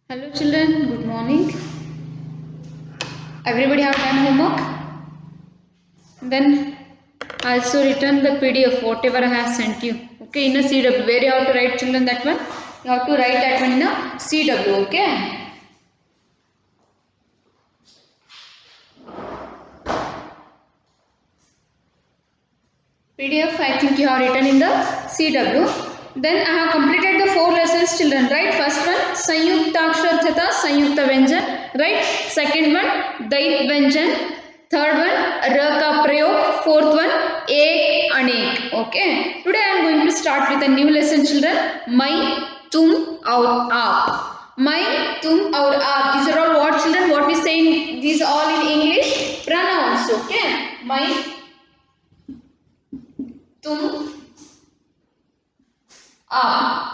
Hello children, good morning. Everybody have done homework? Then also return the PDF whatever I have sent you. Okay, in a CW. Where you have to write children that one? You have to write that one in a CW. Okay. PDF I think you have written in the CW. Then I have completed the 4 lessons children, right? First one Sanyuktakshar Tata Sanyukta Vyanjan, right? Second one Dait Vyanjan. Third one R ka prayog. Fourth one Ek Anek. Okay. Today I am going to start with a new lesson children. My, tum aur aap. My, tum aur aap. These are all what children? What we say in these all in English? Pronouns. Okay. My, tum, aap.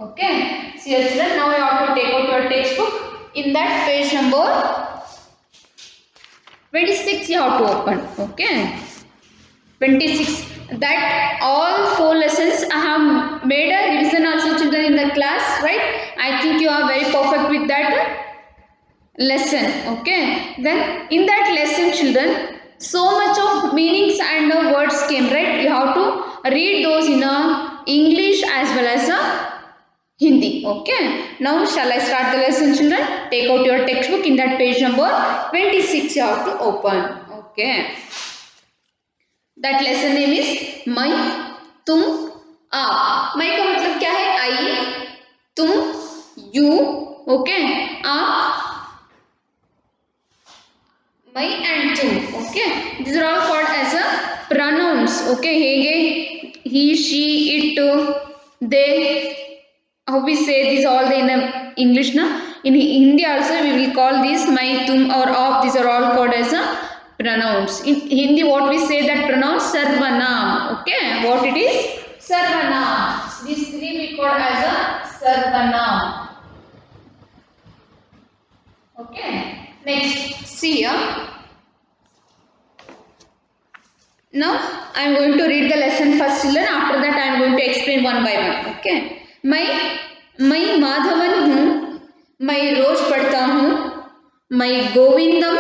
Okay. See here children, now you have to take out your textbook. In that page number 26 you have to open. Okay. 26. That all 4 lessons I have made a revision also children in the class, right? I think you are very perfect with that lesson. Okay. Then in that lesson children, so much of meanings and words came, right? You have to read those in English as well as Hindi. Okay. Now shall I start the lesson children? Take out your textbook. In that page number 26 you have to open. Okay. That lesson name is मैं, तुम, आप. मैं का मतलब क्या है? I, तुम, you, okay, आप, मैं and तुम. Okay. These are all called as a pronouns. Okay. He, she, it, they. How we say these all in English na? In Hindi also we will call these my, tum or aap. These are all called as pronouns. In Hindi what we say that pronoun sarvanam. Okay, what it is? Sarvanam. These three we call as a sarvanam. Okay. Next, see here. Now I am going to read the lesson first children. After that I am going to explain one by one. Okay. मैं माधवन हूँ, मैं रोज पढ़ता हूँ, मैं गोविंदम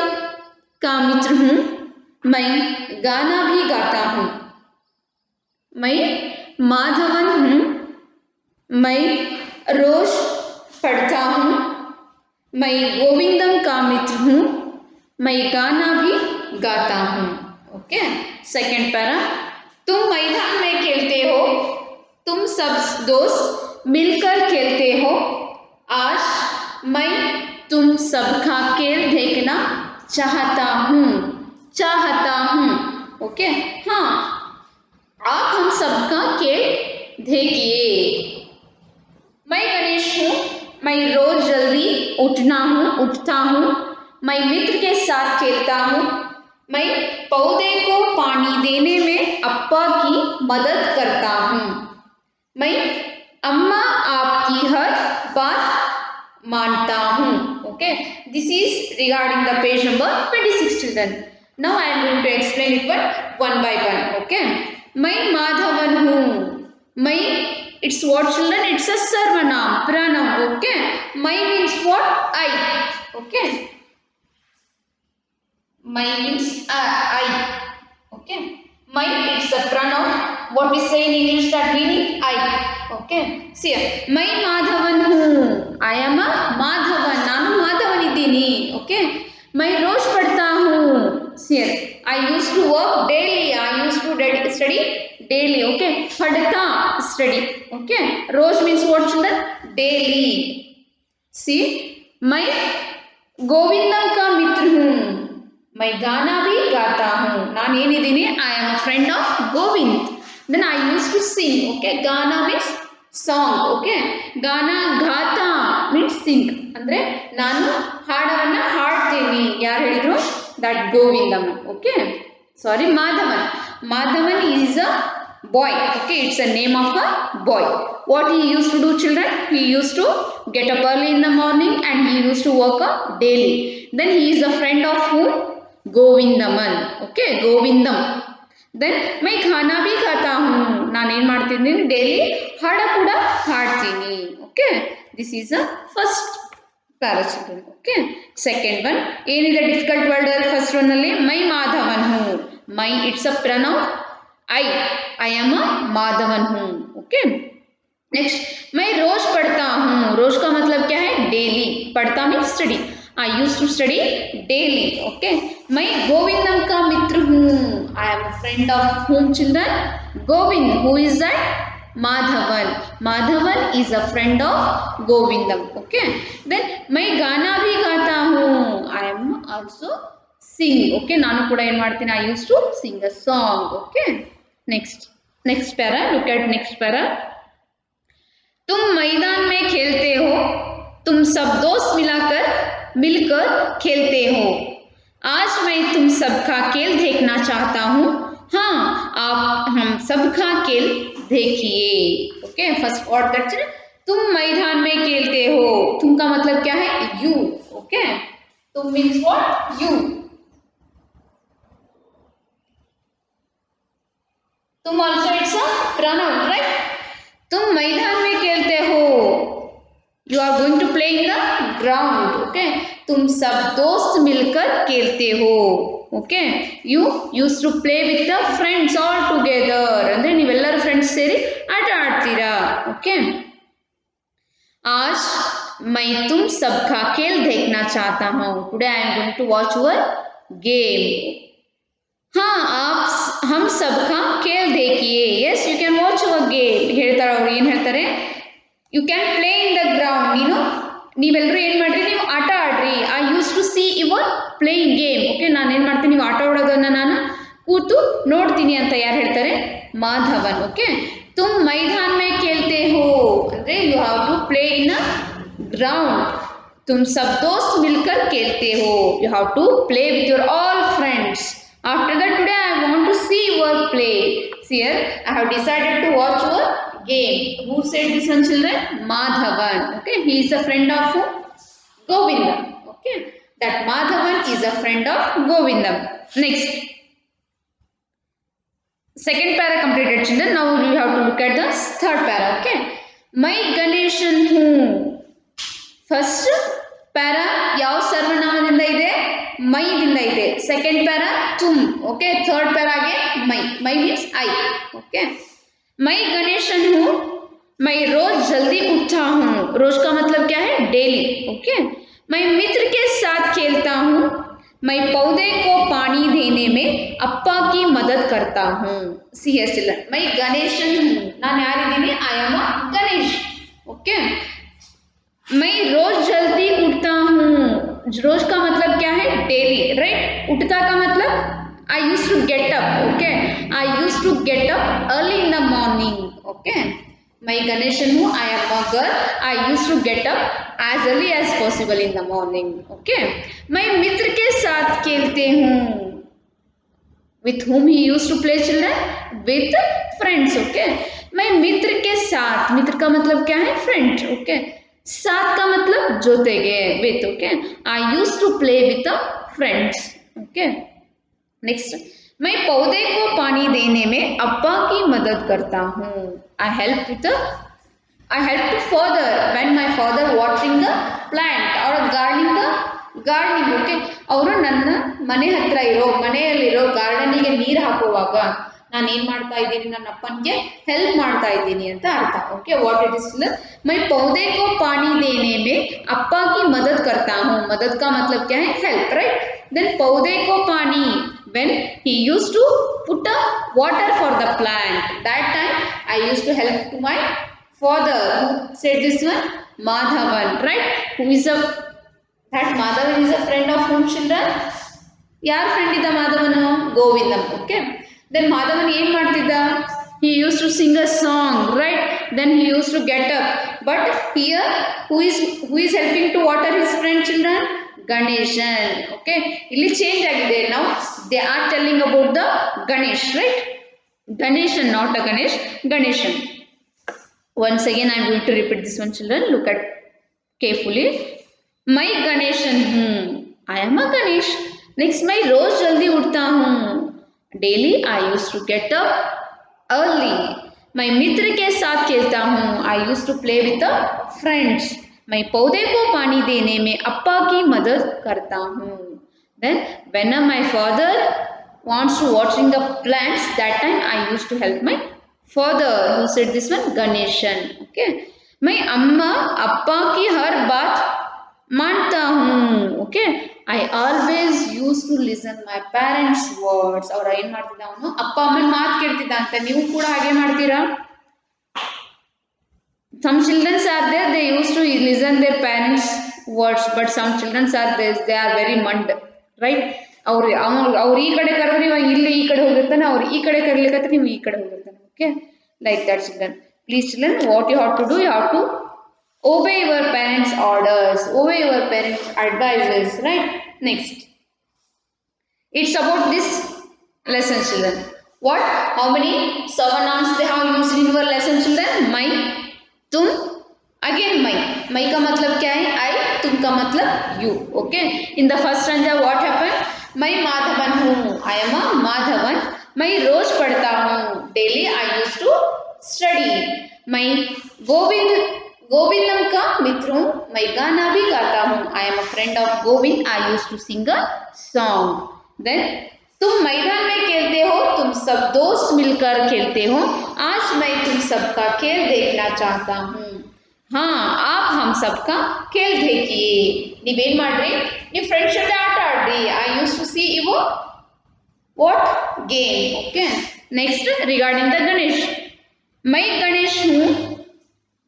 का मित्र हूँ, मैं गाना भी गाता हूँ. मैं माधवन हूँ, मैं रोज पढ़ता हूँ, मैं गोविंदम का मित्र हूँ, मैं गाना भी गाता हूँ. ओके. Second para. तुम मैदान में खेलते हो, तुम सब दोस्त मिलकर खेलते हो. आज मैं तुम सबका खेल देखना चाहता हूँ. ओके. हाँ, आप हम सबका खेल देखिए. मैं गणेश हूँ, मैं रोज जल्दी उठता हूँ, मैं मित्र के साथ खेलता हूँ, मैं पौधे को पानी देने में अप्पा की मदद करता हूँ, मैं अम्मा आपकी हर बात मानता हूँ. Okay, this is regarding the page number 26 children. Now I am going to explain it one by one. Okay, मैं माधवन हूँ. मैं, it's what children? It's a sarvanam, pronoun. Okay, मैं means what? I. Okay, मैं means I. Okay. My, it's a pronoun. What we say in English that meaning I. Okay. See here. मैं माधवन हूँ. I am a Madhavan. नानु माधवन इतनी. Okay. मैं रोज पढ़ता हूँ. See here. I used to work daily. I used to study daily. Okay. पढ़ता, study. Okay. Rose means what children? Daily. See. मैं गोविंदम का मित्र हूँ. मैं गाना भी गाता हूँ. ನಾನು ಏನಿದ್ದೀನಿ? I am a friend of Govind. Then I used to sing. Okay, गाना means song. Okay, गाना ಗಾತಾ means sing. ಅಂದ್ರೆ ನಾನು ಹಾಡವನ್ನ ಹಾಡ್ತೀನಿ. ಯಾರು ಹೇಳಿದ್ರು? That Govindam. Okay, sorry, Madhavan. Madhavan is a boy. Okay, it's a name of a boy. What he used to do children? He used to get up early in the morning and he used to work daily. Then he is a friend of whom? ಗೋವಿಂದಮನ್. Okay, Govindam. Then ಮೈ ಖಾನಾ ಭಿ ಖಾತಾ ಹೂँ. ನಾನೇನು ಮಾಡ್ತೀನಿ? Daily ಹಾಡ ಕೂಡ ಹಾಡ್ತೀನಿ. Okay, this is a first para children. Okay, second one ಏನಿದೆ difficult word first one ಅಲ್ಲಿ मैं माधवन हूँ. मैं it's a pronoun. I am a Madhavan हूँ. Okay, नेक्स्ट मैं रोज पढ़ता हूँ. रोज का मतलब क्या है? डेली. पढ़ता means study. I use to study daily. Okay, मैं गोविंदम का मित्र हूँ. I am friend of home children? Govind. Who is that? Madhavan. Madhavan is a friend of Govindam. Okay, then मैं गाना भी गाता हूँ. I am also sing. Okay, ನಾನು ಕೂಡ ಏನು ಮಾಡ್ತೀನಿ? I used to sing a song. Okay, next para. Look at next para. तुम मैदान में खेलते हो. तुम सब दोस्त मिलकर खेलते हो. आज मैं तुम सबका खेल देखना चाहता हूँ. हाँ, आप हम सबका खेल देखिए. ओके, फर्स्ट वर्ड दैट्स तुम मैदान में खेलते हो. तुम का मतलब क्या है? यू. ओके, तुम मीन्स व्हाट? यू. तुम also it's a pronoun, right? तुम मैदान में खेलते हो. You are going to play in the ground. Okay, तुम सब दोस्त मिलकर खेलते हो. Okay, you use to play with the friends all together. ಅಂದ್ರೆ ನೀವೆಲ್ಲರೂ ಫ್ರೆಂಡ್ಸ್ ಸೇರಿ ಆಟ ಆಡ್ತೀರಾ. ಓಕೆ, आज मैं तुम सबका खेल देखना चाहता हूँ. Today I am going to watch your game. हाँ, आप हम सबका खेल देखिए. Yes, you can watch your game. ಹೇಳ್ತಾರೆ ಅವ್ರು. ಏನು ಹೇಳ್ತಾರೆ? You can play in the ground. ನೀವೆಲ್ಲರೂ ಏನು ಮಾಡ್ರಿ? ನೀವು ಆಟ ಆಡ್ರಿ. I use to see your playing game. Okay, ನಾನು ಏನು ಮಾಡ್ತೀನಿ? ನೀವು ಆಟ ಆಡೋದನ್ನು ನಾನು ಕೂತು ನೋಡ್ತೀನಿ ಅಂತ ಯಾರು ಹೇಳ್ತಾರೆ? ಮಾಧವನ್. ಓಕೆ, ತುಮ್ ಮೈದಾನ್ ಮೇ ಖೇಲ್ತೆ ಹೋ ಅಂದರೆ you have to play in a ground. तुम सब दोस्त मिलकर खेलते हो. You have to play with your all friends. After that, today I want to see your play. See here, I have decided to watch your game. Who said this one, children? Madhavan. Okay, he is a friend of who? Govindam. Okay, that Madhavan is a friend of Govindam. Next, second para completed, children. Now you have to look at the third para. Okay, मैं ಗಣೇಶನ್ हूँ. First para ಯಾವ ಸರ್ವನಾಮದಿಂದ ಇದೆ? ಮೈದಿಂದ ಇದೆ. Second para ತುಮ್. Okay, third ಪ್ಯಾರಾಗೆ ಮೈ. ಮೈ ಮೀನ್ಸ್ ಐ. ओके, मैं गणेशन हूँ. मैं रोज जल्दी उठता हूँ. रोज का मतलब क्या है? डेली. ओके, मैं मित्र के साथ खेलता हूँ. मैं पौधे को पानी देने में अप्पा की मदद करता हूँ. सी हियर चिल्ड्रन, मैं गणेशन हूँ. ನಾನು ಯಾರಿದ್ದೀನಿ? I am a Ganesh. Okay, मैं रोज जल्दी उठता हूँ. रोज का मतलब क्या है? Daily, right? उठता का मतलब I used to get up. Okay, I used to get up early in the morning. Okay, मैं गणेशन हूँ. I am a girl. I used to get up as early as possible in the morning. Okay, मैं मित्र के साथ खेलते हूँ. With whom he used to play, children? With friends. Okay, मैं मित्र के साथ. मित्र का मतलब क्या है? फ्रेंड. Okay, साथ का मतलब ಜೊತೆಗೆ. with. Okay, I used to play with the friends. Okay, next, मैं पौधे को पानी देने में अप्पा की मदद करता हूँ. I help to father when my father watering the plant or gardening. Okay, ಅವರು ನನ್ನ ಮನೆ ಹತ್ರ ಇರೋ ಮನೆಯಲ್ಲಿರೋ ಗಾರ್ಡನಿಗೆ ನೀರು ಹಾಕುವಾಗ ನಾನು ಏನು ಮಾಡ್ತಾ ಇದ್ದೀನಿ? ನನ್ನ ಅಪ್ಪನಿಗೆ ಹೆಲ್ಪ್ ಮಾಡ್ತಾ ಇದ್ದೀನಿ ಅಂತ ಅರ್ಥ. Okay, what it is? मैं पौधे को पानी देने में अप्पा की मदद करता हूँ. मदद का मतलब क्या है? Help, right? देन पौधे को पानी, when he used to put a water for the plant, that time I used to help to my father. Who said this one? Madhavan, right? That Madhavan is a friend of whom, children? ಯಾರ friend ಇದ್ದ ಮಾಧವನು? ಗೋವಿಂದಂ. Okay, then Madhavan ಏನು ಮಾಡ್ತಿದ್ದ? he used to sing a song, right? then he used to get up. But here who is helping to water his friend, children? Ganeshan. Okay, ಇಲ್ಲಿ change ಆಗಿದೆ. now they are telling about the Ganesh, right? Ganeshan, not a Ganesh. Ganeshan. once again I am going to repeat this one, children. look at carefully. मैं गणेशन हूँ. I am a Ganesh. next, मैं रोज जल्दी उठता हूँ. daily I used to get up early. मैं मित्र के साथ खेलता हूँ, I use to play with friends. मैं पौधे को पानी देने में अप्पा की मदद करता हूँ। Then when my father wants to watering the plants, that time I used to help my father. Who said this one? Ganeshan. Okay. मैं अम्मा अप्पा की हर बात मानता हूँ. Okay. I always used to listen my parents' words. और ಏನು ಮಾಡ್ತಿದ್ದ ಅವನು ಅಪ್ಪ ಅಮ್ಮನ ಮಾತು ಕೇಳ್ತಿದ್ದ ಅಂತ ನೀವು ಕೂಡ ಹಾಗೆ ಮಾಡ್ತೀರಾ? Some children are there, they used to listen their parents' words, but some children are there, they are very mund, right? ಅವ್ರು ಈ ಕಡೆ ಕರೆದ್ರೆ ಇವ ಇಲ್ಲಿ ಈ ಕಡೆ ಹೋಗಿರ್ತಾನೆ, ಅವ್ರು ಈ ಕಡೆ ಕರೀಲಿಕ್ಕೆ ನೀವು ಈ ಕಡೆ ಹೋಗಿರ್ತಾನೆ. Okay, like that children. Please children, what you have to do, you have to obey your parents' orders, obey your parents' advices, right? Next, it's about this lesson, children. What? How many सर्वनाम्स they have used in your lesson, children? My, तुम, again मई का मतलब क्या है? आई, तुम का मतलब you. Okay, in the first stanza what happen? मैं माधवन हूँ, आई एम अ माधवन. मैं रोज पढ़ता हूँ, daily I use to study. मैं गोविंदम का मित्र हूँ, मैं गाना भी गाता हूँ, I am a friend of Govind, I use to sing a song. Then तुम मैदान में खेलते हो, तुम सब दोस्त मिलकर खेलते हो, आज मैं तुम सबका खेल देखना चाहता हूँ. हाँ, आप हम सबका खेल देखिए. ನೀವೇನ್ ಮಾಡ್ರಿ? ನೀವು ಫ್ರೆಂಡ್ಸ್ ಜೊತೆ ಆಟ ಆಡ್ರಿ. I use to see your what game. Okay, next regarding the Ganesh. मैं गणेश हूँ,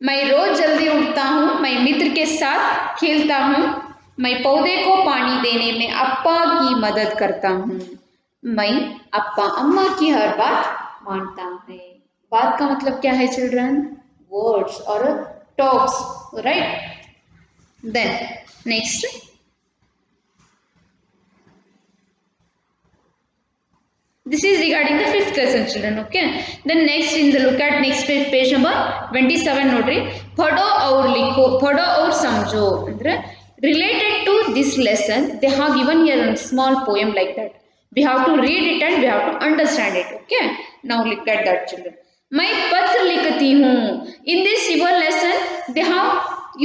मैं रोज जल्दी उठता हूँ, मैं मित्र के साथ खेलता हूँ, मैं पौधे को पानी देने में अप्पा की मदद करता हूँ. मैं अप्पा अम्मा की हर बात मानता हूँ. बात का मतलब क्या है चिल्ड्रन? वर्ड्स और talks, right? Then next, this is regarding the fifth lesson, children. Okay, then next in the look at next page number 27 nodri. पढ़ो और लिखो, पढ़ो और समझो. ಅಂದ್ರೆ related to this lesson they have given here a small poem like that. We have to read it and we have to understand it. Okay, now look at that, children. मैं पत्र लिखती हूँ. In this your lesson they have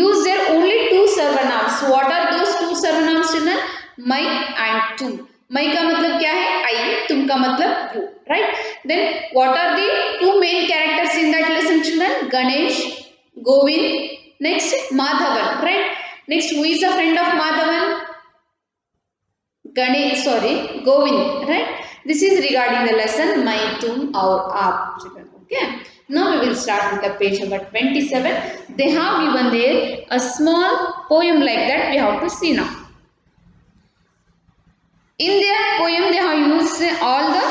used their only two सर्वनाम्स. What are those two सर्वनाम्स, children? मैं and tu. मैं का मतलब क्या है? I. तुम का मतलब you, right? Then what are the two main characters in that lesson, children? Ganesh, Govind, next Madhavan, right? Next, who is a friend of Madhavan? Govind, right? This is regarding the lesson मैं, तुम और आप, children. Okay, now we will start with the page number 27. They have given there a small poem like that. We have to see now. In their poem they have used all the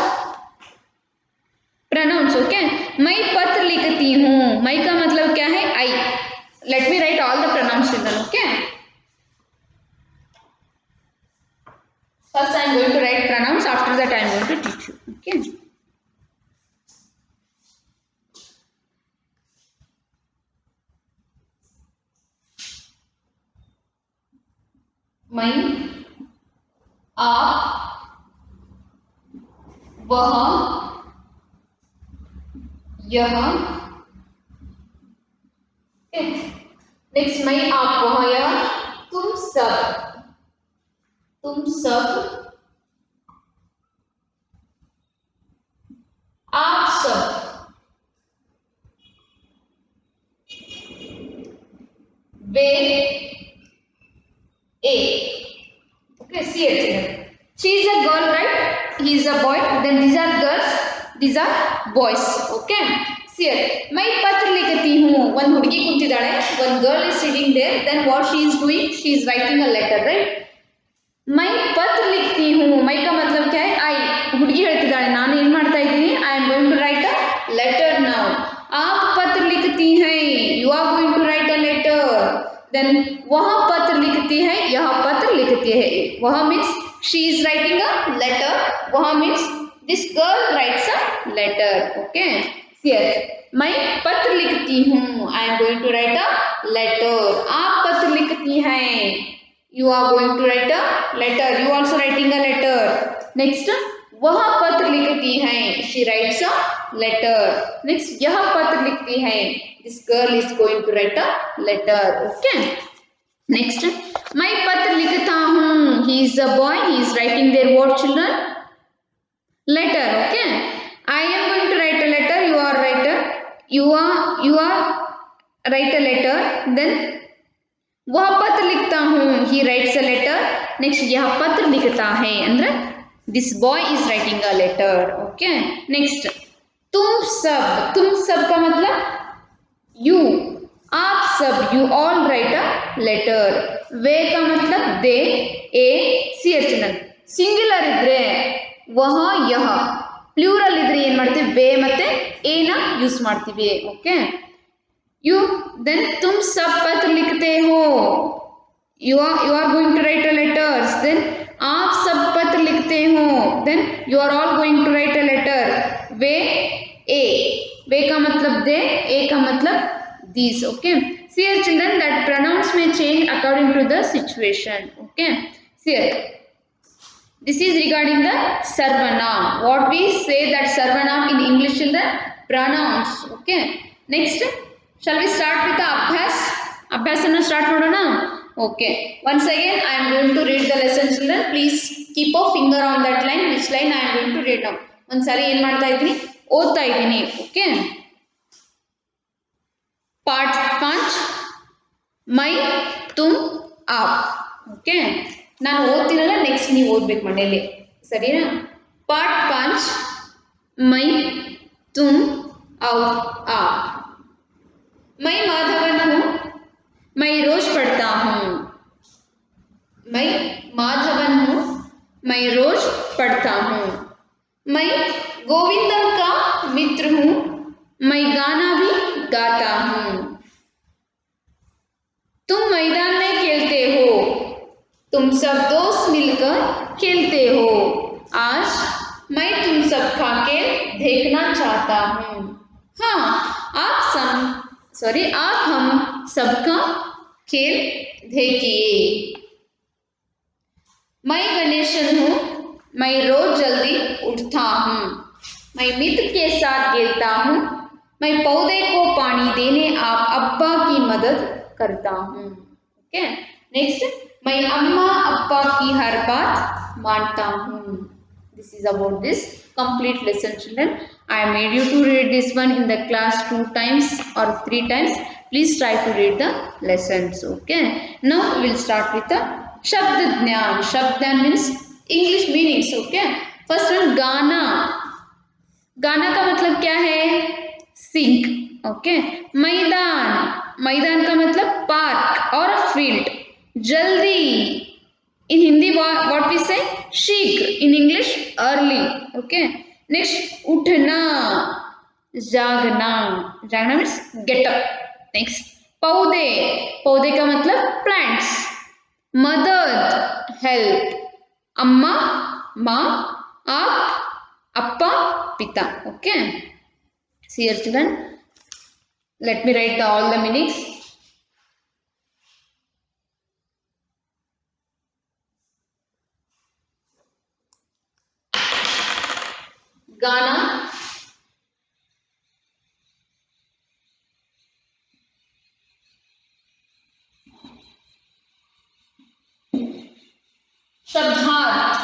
pronouns. Okay, मैं पत्र लिखती हूँ, मैं का मतलब क्या है? I. Let me write all the pronouns, children. Okay, first I am going to write pronouns, after that I am going to teach you. Okay, मैं, आप, वह, यह. नेक्स्ट, मैं, आप, वह, यह, तुम सब, आप सब, वे, ए. Okay, see it. She is a girl, right? He is a boy. Then these are girls, these are boys. Okay, see it. मैं पत्र लिखती हूँ. One हुड़गी कुंतिदाಳೆ. One girl is sitting there. Then what she is doing? She is writing a letter, right? मैं पत्र लिखती हूँ. मैं का मतलब क्या है? I. हुड़गी ಹೇಳ್ತಿದ್ದಾಳೆ, ನಾನು ಏನು ಮಾಡ್ತಾ ಇದ್ದೀನಿ? I am going to write a letter now. आप पत्र लिखती हैं. You are going to write a letter. Then वह पत्र लिखती है, यह पत्र लिखती है. वह means she is writing a letter. वह means this girl writes a letter. Okay, here मैं पत्र लिखती हूँ. I am going to write a letter. आप पत्र लिखती हैं. You are going to write a letter. You also writing a letter. Next, वह पत्र लिखती है, she writes a letter. Next, यह पत्र लिखती है, this girl is going to write a letter. Okay, next, मैं पत्र लिखता हूँ, he is a boy, he is writing there what children, letter. Okay, I am going to write a letter, you are writer, you are write a letter, then वह पत्र लिखता हूँ, he writes a letter. next, यह पत्र लिखता है ಅಂದ್ರೆ this boy is writing a letter. okay, next, तुम सब का मतलब you, आप सब, you all write a letter. वे का मतलब they, a, सी अर्चनल, ಸಿಂಗ್ಯುಲರ್ ಇದ್ರೆ ವಹ ಯಹ, ಪ್ಲೂರಲ್ ಇದ್ರೆ ಏನು ಮಾಡ್ತೀವಿ, वे ಮತ್ತೆ ए ನ ಯೂಸ್ ಮಾಡ್ತೀವಿ. ಓಕೆ, you, then तुम सब पत्र लिखते हो, you are going to write a letters, then आप सब पत्र लिखते हो, then you are all going to write a letter. वे वे का मतलब दे, ए का मतलब these. okay, see here children that pronouns may change according to the situation. okay, see here, this is regarding the sarvanam. What we say that sarvanam in English children, pronouns. okay, next, shall we start with the abhyas na start madona. okay, once again I am going to read the lesson children, please keep a finger on that line, which line I am going to read now. ಒಂದ್ಸರಿ ಏನು ಮಾಡ್ತಾ ಇದ್ದೀನಿ, ಓದ್ತಾ ಇದ್ದೀನಿ. Okay, पाठ 5 ಮೈ ತುಮ್ app. Okay, ನಾನು ಓದ್ತೀನಲ್ಲ, next ನೀವು ಓದ್ಬೇಕು ಮನೆಯಲ್ಲಿ, ಸರಿನಾ? पाठ 5 ಮೈ ತುಮ್ और आप. मैं माधवन हूँ, मैं रोज पढ़ता हूँ. मैं माधवन हूँ, मैं रोज पढ़ता हूँ. मैं गोविंदम का मित्र हूँ, मैं गाना भी गाता हूँ. तुम मैदान में खेलते हो, तुम सब दोस्त मिलकर खेलते हो. आज मैं तुम सबका खेल देखना चाहता हूँ. हाँ, आप हम सबका खेल देखिए. मैं गणेशन हूँ, मैं रोज जल्दी उठता हूँ. मैं मित्र के साथ खेलता हूँ, मैं पौधे को पानी देने आप अब्बा की मदद करता हूँ. ओके, नेक्स्ट, मैं अम्मा अब्बा की हर बात मानता हूँ. This is about this complete lesson children. I made you to read this one in the class 2 times or 3 times. Please try to read the lessons. Okay, now we will start with the शब्द ज्ञान. शब्द ज्ञान means English meanings. Okay, first one, गाना. गाना का मतलब क्या है, सिंग. ओके, मैदान, मैदान का मतलब पार्क और फील्ड. जल्दी, in Hindi what we say, शीघ्र, in English early. okay, next, उठना, जागना, जागना means get up. next, पौधे, पौधे का मतलब plants. मदद, help. अम्मा, माँ. आप, अप्पा, पिता. okay, see here children, let me write all the meanings. गाना, शब्दार्थ,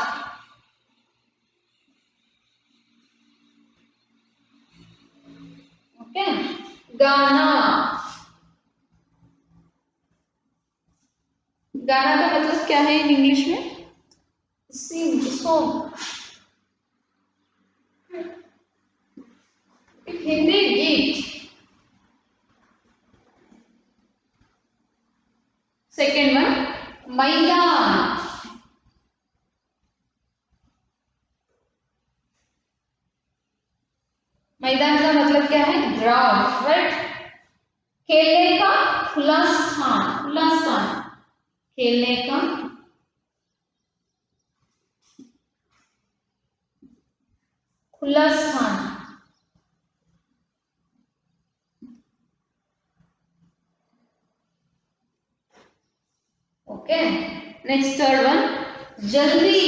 ओके, गाना. गाना का मतलब क्या है इन इंग्लिश में, सिंग, सॉन्ग. हिंदी गीत. सेकेंड वन, मैदान. मैदान का मतलब क्या है, ग्राउंड. राइट, खेलने का खुला स्थान, खुला स्थान, खेलने का खुला स्थान. ओके, नेक्स्ट थर्ड वन, जल्दी.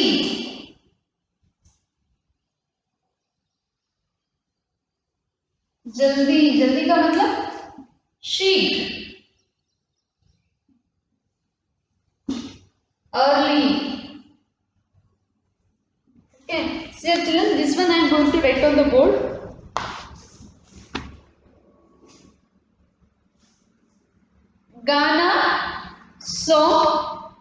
जल्दी, जल्दी का मतलब शीघ्र, early. Okay, so children, this one I am going to write on the board. Gana, song.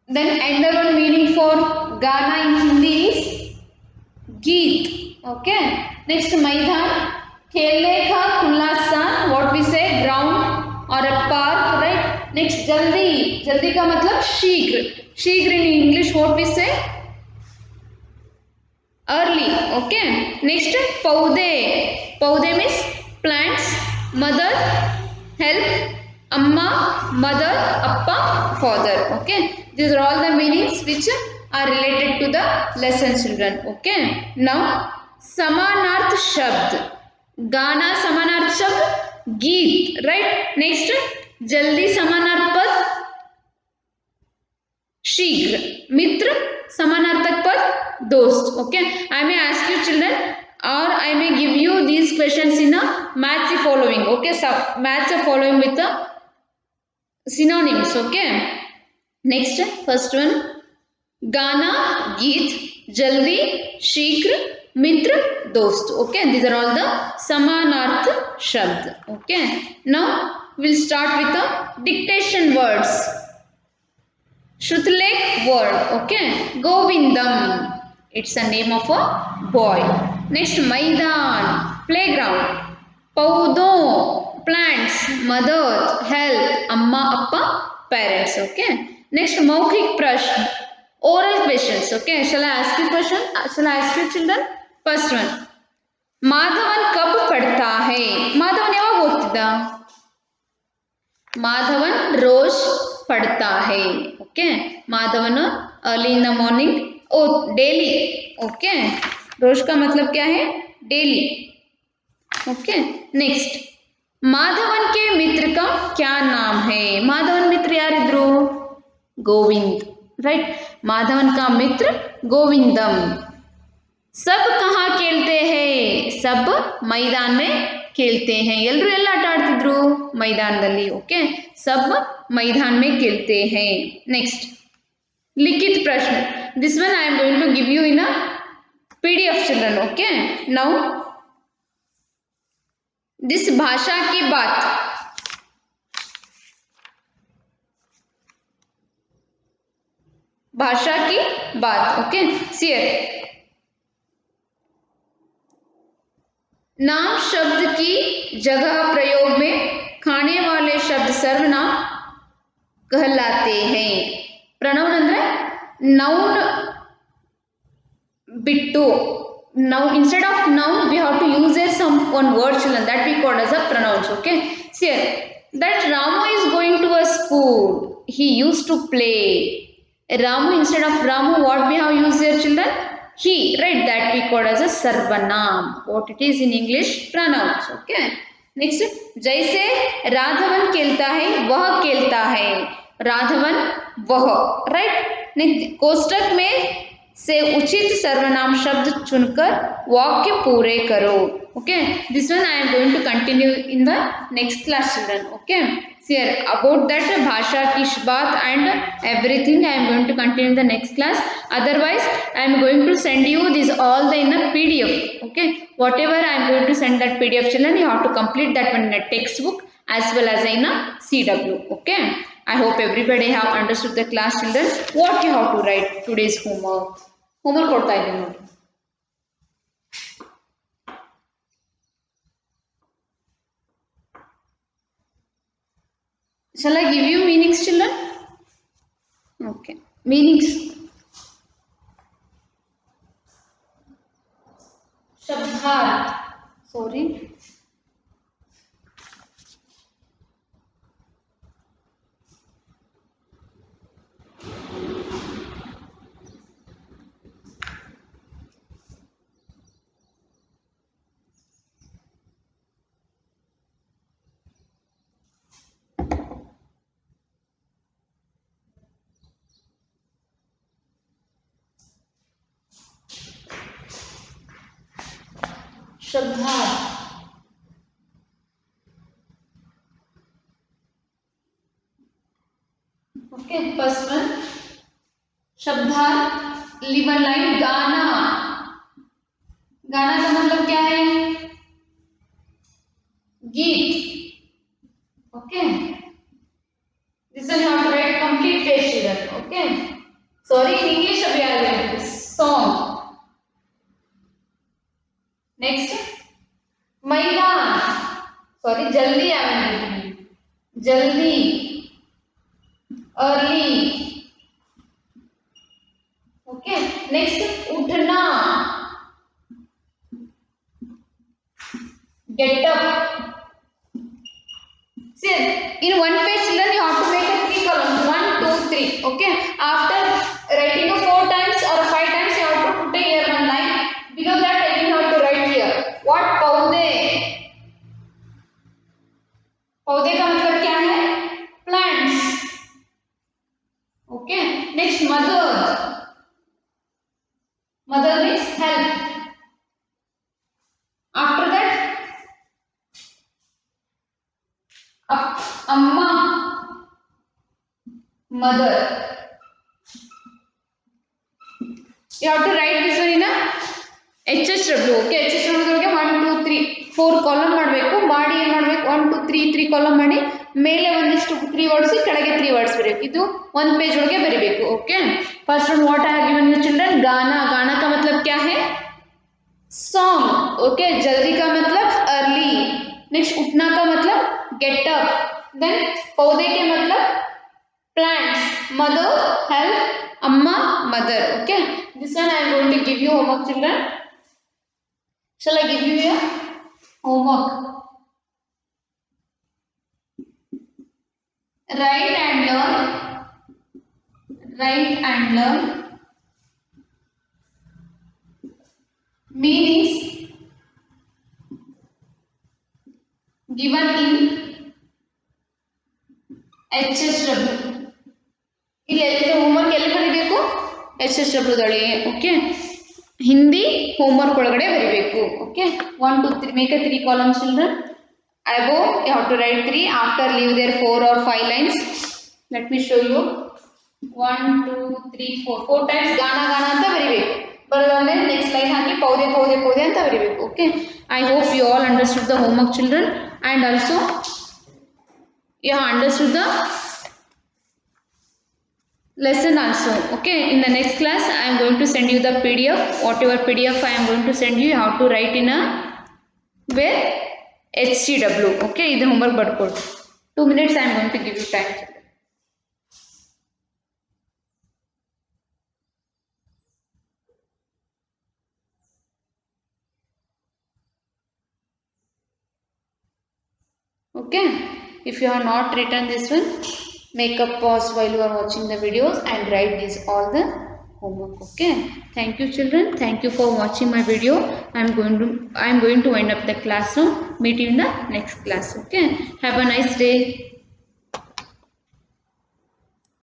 Then another one meaning for Gana in Hindi is Geet. Okay. Next Maidhan. खेलने का खुला स्थान, what we say ground or a park, right? Next जल्दी, जल्दी का मतलब शीघ्र, शीघ्र in English what we say early. Okay. Next पौधे, पौधे means plants. Mother, help. Amma, mother. Appa, father. Okay, these are all the meanings which are related to the lesson, children. Okay, now samanarth shabd, गाना समानार्थ शब्द गीत, right? Next जल्दी समानार्थ पद शीघ्र, मित्र समानार्थक पद दोस्त. Okay, I may ask you children or I may give you these questions in a match the following. Okay, so match the following with the synonyms. Okay, next first one गाना गीत, जल्दी शीघ्र, मित्र दोस्त. Okay, these are all the समानार्थ शब्द. Okay, now we'll start with the dictation words. Shrutlek word. Okay, Govindam, it's a name of a boy. Next Maidan, playground. Paudon, plants. Mother, help. Amma, appa, parents. Okay, next Maukik Prashn, oral questions. Okay, shall I ask you question? Shall I ask you children? First one, Madhavan कब पढ़ता है? माधवन ಯಾವಾಗ ಓದ್ತಿದ್ದ? माधवन रोज पढ़ता है. Okay, Madhavan early in the morning, or daily. Okay, रोज का मतलब क्या है? डेली. ओके, नेक्स्ट माधवन के मित्र का क्या नाम है? माधवन मित्र ಯಾರಿದ್ರು? गोविंद, राइट? माधवन का मित्र गोविंदम. सब कहाँ खेलते हैं? सब मैदान में खेलते हैं. ಎಲ್ಲರೂ ಎಲ್ಲ ಆಟ ಆಡ್ತಿದ್ರು? मैदानದಲ್ಲಿ. ओके, सब मैदान में खेलते हैं. नेक्स्ट लिखित प्रश्न. This one I am going to give you in a PDF children. Okay, now this भाषा की बात, भाषा की बात. ओके, सियर नाम शब्द की जगह प्रयोग में खाने वाले शब्द सर्वनाम कहलाते हैं. प्रणौन ಅಂದ್ರೆ noun ಬಿಟ್ಟು, now instead of noun we have to use there some one word children, that we call as a pronouns. Okay, see here, that Ramu is going to a school, he used to play. Ramu, instead of Ramu what we have used there children? He, right? That we call as a sarvanam. What it is in English? Pronouns. Okay, next जैसे राघवन खेलता है वह खेलता है. राघवन वह, right? Next कोष्टक में से उचित सर्वनाम शब्द चुनकर वाक्य पूरे करो. Okay, this one I am going to continue in the next class children. Okay, here about that bhasha ki baat and everything I am going to continue in the next class. Otherwise I am going to send you this all the in a pdf. Okay, whatever I am going to send that pdf children, you have to complete that one in a textbook as well as in a cw. Okay, I hope everybody have understood the class children. What you have to write today's homework ಕೊಡ್ತಾ ಇದ್ದೀನಿ ನೋಡಿ. Shall I give you meanings children? Okay, meanings. शब्दार्थ, sorry, शब्दार्थ. Okay first one शब्दार्थ leave one line गाना। गाना का मतलब क्या है? गीत। Okay this one you have to write complete page children. Okay sorry in English अभी आ गया सॉन्ग। नेक्स्ट मैदान सॉरी जल्दी आवेंगे जल्दी अर्ली। ओके नेक्स्ट उठना get up. See, in one page children you have to make a 3 columns 1 2 3. Okay after writing a 4 times or 5 times you have to put a here one line below that again you have to write here what पौधे। पौधे का मतलब क्या है? Plants. Okay next mother. Mother means help. After that अम्मा mother. You have to write this one in a HSW. Okay HSW ದೊಳಗೆ 1 2 3 4 column ಮಾಡಬೇಕು ಮಾಡಿ ಏನು ಮಾಡಬೇಕು 1 2 3 3 ಕಾಲಮ್ ಮಾಡಿ ಮೇಲೆ ಒಂದಿಷ್ಟು 3 ವರ್ಡ್ಸ್ ಕೆಳಗೆ 3 ವರ್ಡ್ಸ್ ಬರೆಯಬೇಕು ಇದು ಒಂದು पेज ಒಳಗೆ ಬರೆಯಬೇಕು। Okay first one what I have given you children गाना। गाना का मतलब क्या है? सॉन्ग। ओके जल्दी का मतलब अर्ली। नेक्स्ट उठना का मतलब गेट अप। देन पौधे के मतलब plants mother help amma mother। okay this one I am going to give you homework children। shall I give you a homework? write and learn meanings given in HSW। ಇಲ್ಲಿ homework ಎಲ್ಲಿ ಬರೀಬೇಕು? HSW ದೊಳಗೆ। Okay Hindi homework ಒಳಗಡೆ ಬರೀಬೇಕು। Okay 1 2 3 make a 3 columns children above you have to write 3 after leave there 4 or 5 lines। let me show you 1 2 3 4 times गाना गाना ಅಂತ ಬರೀಬೇಕು ಬರೆದಾದ್ಮೇಲೆ ನೆಕ್ಸ್ಟ್ ಲೈನ್ ಹಾಕಿ ಪೌದೆ ಪೌದೆ ಪೌದೆ ಅಂತ ಬರೀಬೇಕು। Okay I hope you all understood the homework children and also you have understood the lesson also। okay in the next class I am going to send you the PDF whatever PDF I am going to send you how to write in a where HCW। okay ಇದು homework ಬರ್ಕೊಡಿ 2 minutes I am going to give you time। okay if you have not written this one make a pause while you are watching the videos and write this all the homework। okay thank you children thank you for watching my video। I am going to wind up the class now meet you in the next class। okay have a nice day।